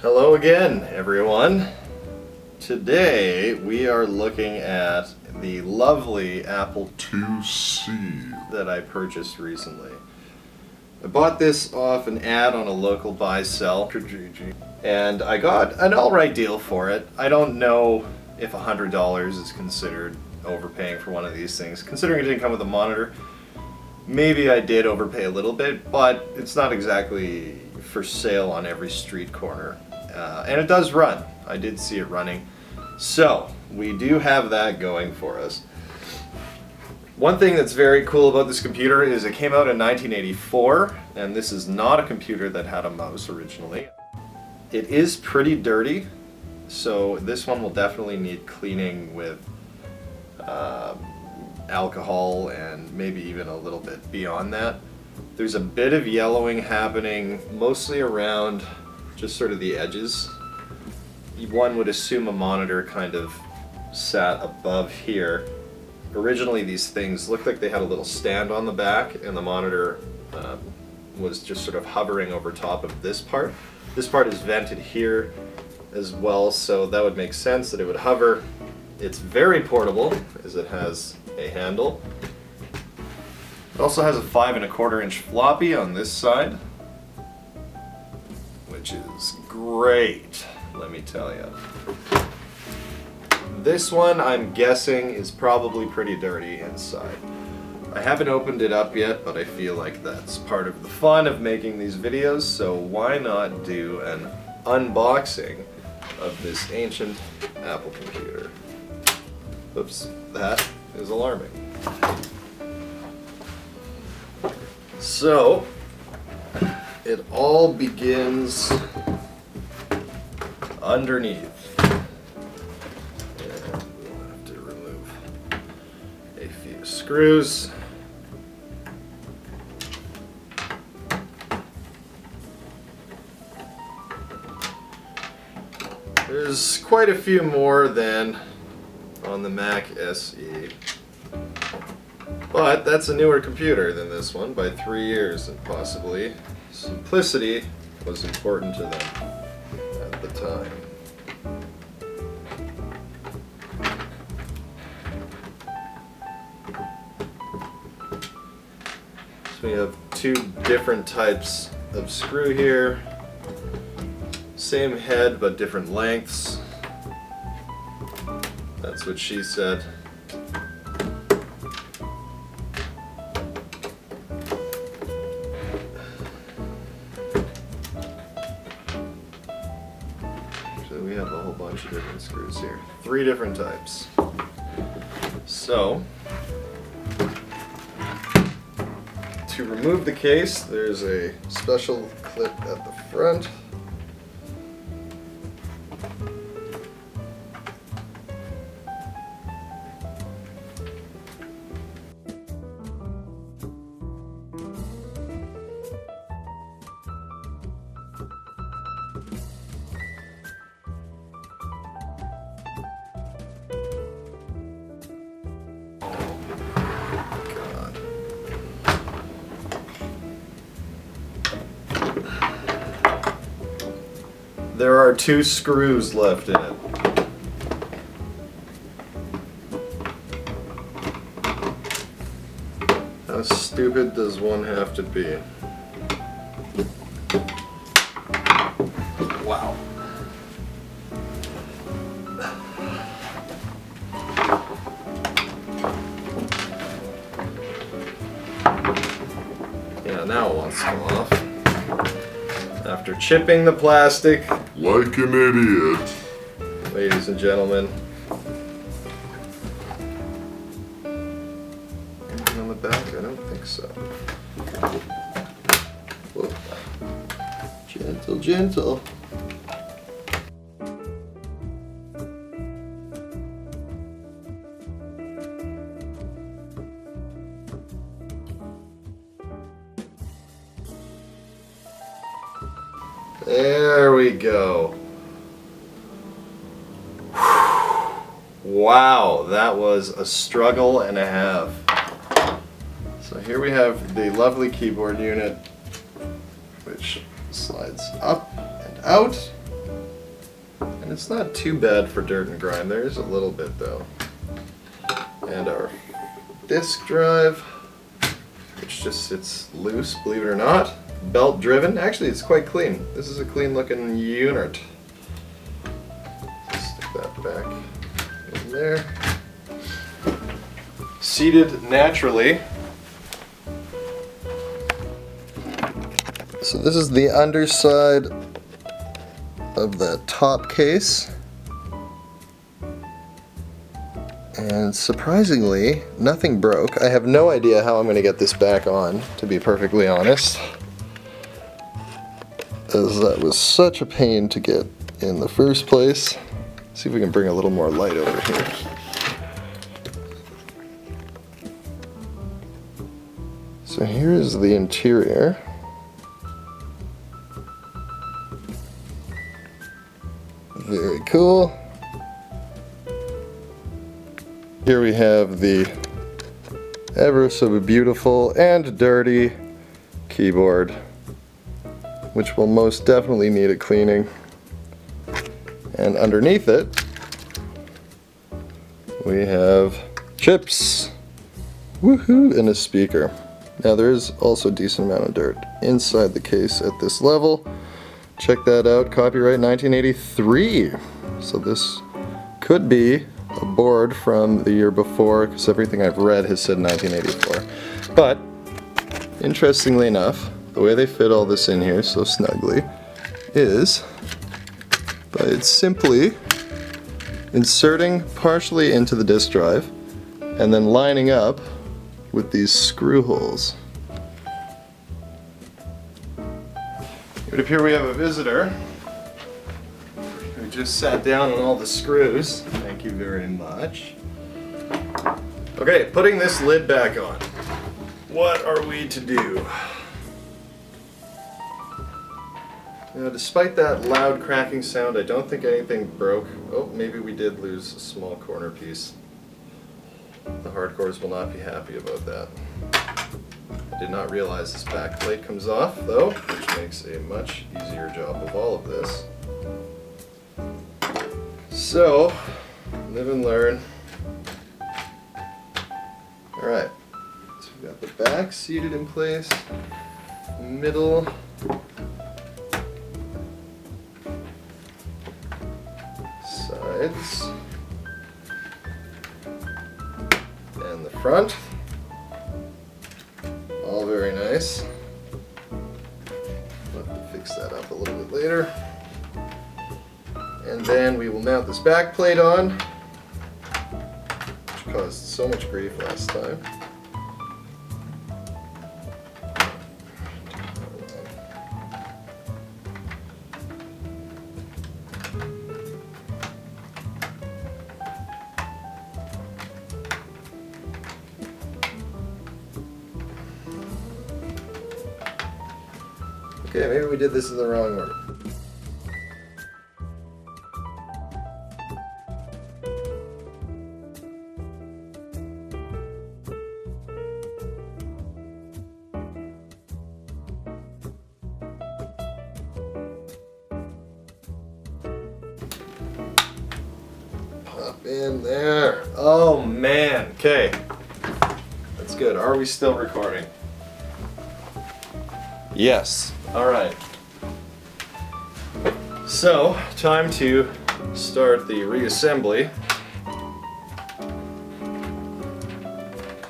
Hello again, everyone. Today we are looking at the lovely Apple IIc that I purchased recently. I bought this off an ad on a local buy-sell, and I got an alright deal for it. I don't know if $100 is considered overpaying for one of these things. Considering it didn't come with a monitor, maybe I did overpay a little bit, but it's not exactly for sale on every street corner. And it does run. I did see it running. So, we do have that going for us. One thing that's very cool about this computer is it came out in 1984, and this is not a computer that had a mouse originally. It is pretty dirty, so this one will definitely need cleaning with alcohol and maybe even a little bit beyond that. There's a bit of yellowing happening, mostly around just sort of the edges. One would assume a monitor kind of sat above here. Originally these things looked like they had a little stand on the back, and the monitor was just sort of hovering over top of this part. This part is vented here as well, so that would make sense that it would hover. It's very portable, as it has a handle. It also has a 5 1/4 inch floppy on this side, which is great, let me tell you. This one, I'm guessing, is probably pretty dirty inside. I haven't opened it up yet, but I feel like that's part of the fun of making these videos, so why not do an unboxing of this ancient Apple computer. Oops, that is alarming. So, it all begins underneath. And we'll have to remove a few screws. There's quite a few more than on the Mac SE. But that's a newer computer than this one by 3 years, and possibly simplicity was important to them at the time. So we have two different types of screw here. Same head but different lengths. That's what she said. So we have a whole bunch of different screws here. 3 different types. So, to remove the case, there's a special clip at the front. There are 2 screws left in it. How stupid does one have to be? Wow. Yeah, now it wants to come off. After chipping the plastic. Like an idiot. Ladies and gentlemen. Anything on the back? I don't think so. Whoa. Gentle, gentle. There we go. Wow, that was a struggle and a half. So here we have the lovely keyboard unit, which slides up and out. It's not too bad for dirt and grime. There is a little bit though. And our disk drive, which just sits loose, believe it or not. Belt driven. Actually, it's quite clean. This is a clean looking unit. Stick that back in there. Seated naturally. So this is the underside of the top case. And surprisingly, nothing broke. I have no idea how I'm going to get this back on, to be perfectly honest, as that was such a pain to get in the first place. See if we can bring a little more light over here. So here's the interior. Very cool. Here we have the ever so beautiful and dirty keyboard, which will most definitely need a cleaning. And underneath it, we have chips, woohoo, and a speaker. Now there is also a decent amount of dirt inside the case at this level. Check that out, copyright 1983. So this could be a board from the year before, because everything I've read has said 1984. But, interestingly enough, the way they fit all this in here so snugly is by simply inserting partially into the disk drive and then lining up with these screw holes. It would appear we have a visitor who just sat down on all the screws. Thank you very much. Okay, putting this lid back on. What are we to do? Now, despite that loud cracking sound, I don't think anything broke. Oh, maybe we did lose a small corner piece. The hardcores will not be happy about that. I did not realize this back plate comes off, though, which makes a much easier job of all of this. So, live and learn. Alright, so we've got the back seated in place, middle, sides, and the front. All very nice. I'll have to fix that up a little bit later. And then we will mount this back plate on, which caused so much grief last time. Okay, maybe we did this in the wrong order. Pop in there. Oh man, okay. That's good. Are we still recording? Yes. Alright. So, time to start the reassembly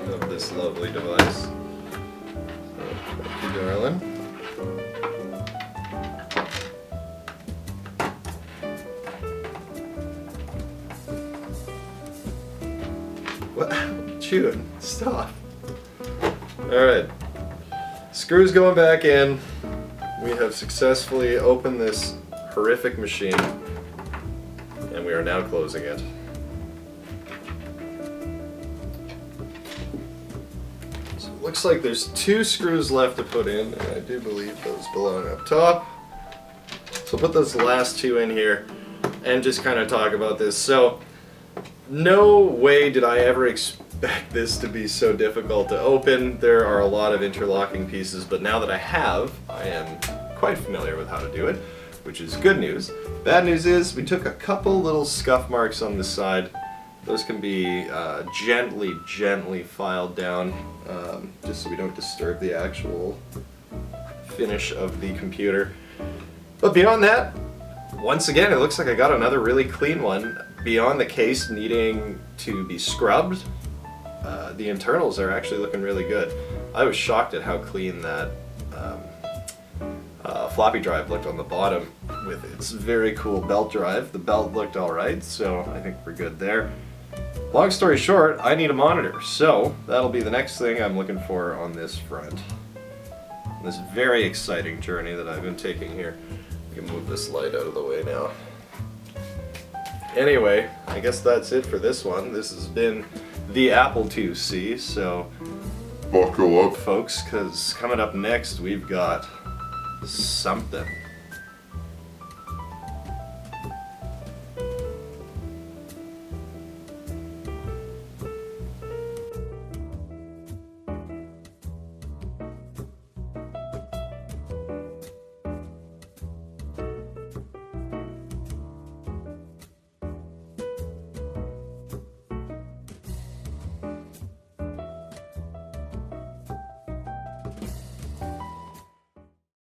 of this lovely device. Thank you, darling. What? Chewing. Stop. Alright. Screws going back in. We have successfully opened this horrific machine, and we are now closing it. So it looks like there's 2 screws left to put in, and I do believe those belong up top. So put those last 2 in here and just kind of talk about this. So no way did I ever expect this to be so difficult to open. There are a lot of interlocking pieces, but now that I have, I am quite familiar with how to do it. which is good news. Bad news is we took a couple little scuff marks on the side. Those can be gently filed down, just so we don't disturb the actual finish of the computer. But beyond that, once again, it looks like I got another really clean one. Beyond the case needing to be scrubbed, the internals are actually looking really good. I was shocked at how clean that floppy drive looked on the bottom with its very cool belt drive. The belt looked alright, so I think we're good there. Long story short, I need a monitor, so that'll be the next thing I'm looking for on this front. This very exciting journey that I've been taking here. I can move this light out of the way now. Anyway, I guess that's it for this one. This has been the Apple IIc, so Buckle up. folks, because coming up next we've got something.